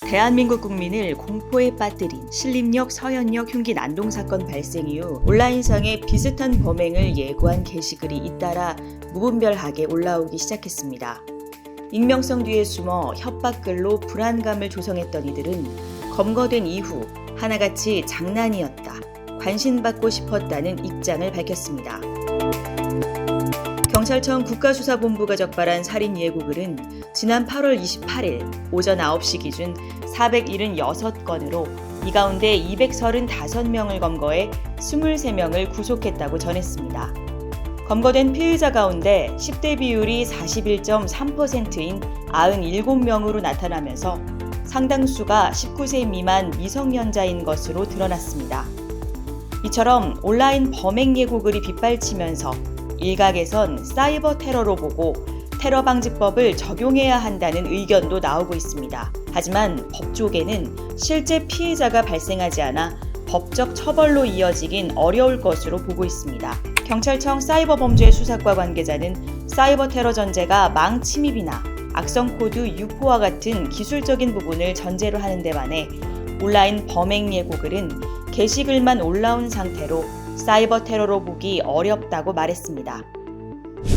대한민국 국민을 공포에 빠뜨린 신림역 서현역 흉기 난동 사건 발생 이후 온라인상에 비슷한 범행을 예고한 게시글이 잇따라 무분별하게 올라오기 시작했습니다. 익명성 뒤에 숨어 협박글로 불안감을 조성했던 이들은 검거된 이후 하나같이 장난이었다, 관심받고 싶었다는 입장을 밝혔습니다. 경찰청 국가수사본부가 적발한 살인 예고글은 지난 8월 28일 오전 9시 기준 476건으로 이 가운데 235명을 검거해 23명을 구속했다고 전했습니다. 검거된 피의자 가운데 10대 비율이 41.3%인 97명으로 나타나면서 상당수가 19세 미만 미성년자인 것으로 드러났습니다. 이처럼 온라인 범행 예고글이 빗발치면서 일각에선 사이버 테러로 보고 테러 방지법을 적용해야 한다는 의견도 나오고 있습니다. 하지만 법조계는 실제 피해자가 발생하지 않아 법적 처벌로 이어지긴 어려울 것으로 보고 있습니다. 경찰청 사이버범죄수사과 관계자는 사이버 테러 전제가 망 침입이나 악성 코드 유포와 같은 기술적인 부분을 전제로 하는 데 반해 온라인 범행 예고글은 게시글만 올라온 상태로 사이버 테러로 보기 어렵다고 말했습니다.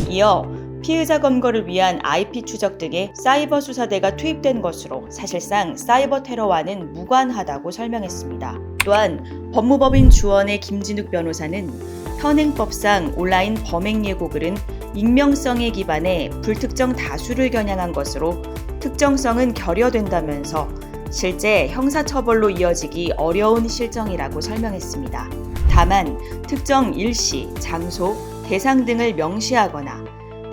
이어 피의자 검거를 위한 IP 추적 등의 사이버 수사대가 투입된 것으로 사실상 사이버 테러와는 무관하다고 설명했습니다. 또한 법무법인 주원의 김진욱 변호사는 현행법상 온라인 범행 예고글은 익명성에 기반해 불특정 다수를 겨냥한 것으로 특정성은 결여된다면서 실제 형사처벌로 이어지기 어려운 실정이라고 설명했습니다. 다만 특정 일시, 장소, 대상 등을 명시하거나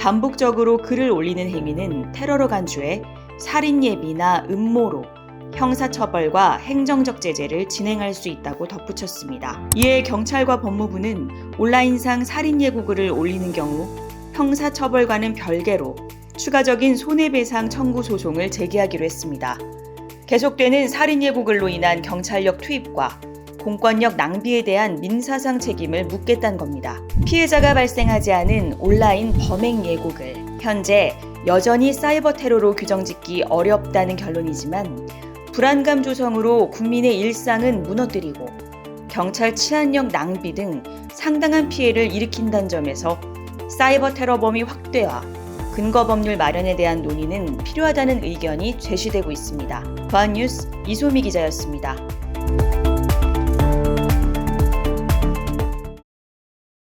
반복적으로 글을 올리는 행위는 테러로 간주해 살인 예비나 음모로 형사처벌과 행정적 제재를 진행할 수 있다고 덧붙였습니다. 이에 경찰과 법무부는 온라인상 살인 예고글을 올리는 경우 형사처벌과는 별개로 추가적인 손해배상 청구 소송을 제기하기로 했습니다. 계속되는 살인 예고글로 인한 경찰력 투입과 공권력 낭비에 대한 민사상 책임을 묻겠다는 겁니다. 피해자가 발생하지 않은 온라인 범행 예고글, 현재 여전히 사이버 테러로 규정짓기 어렵다는 결론이지만 불안감 조성으로 국민의 일상은 무너뜨리고 경찰 치안력 낭비 등 상당한 피해를 일으킨다는 점에서 사이버 테러범위 확대와 근거 법률 마련에 대한 논의는 필요하다는 의견이 제시되고 있습니다. 보안뉴스 이소미 기자였습니다.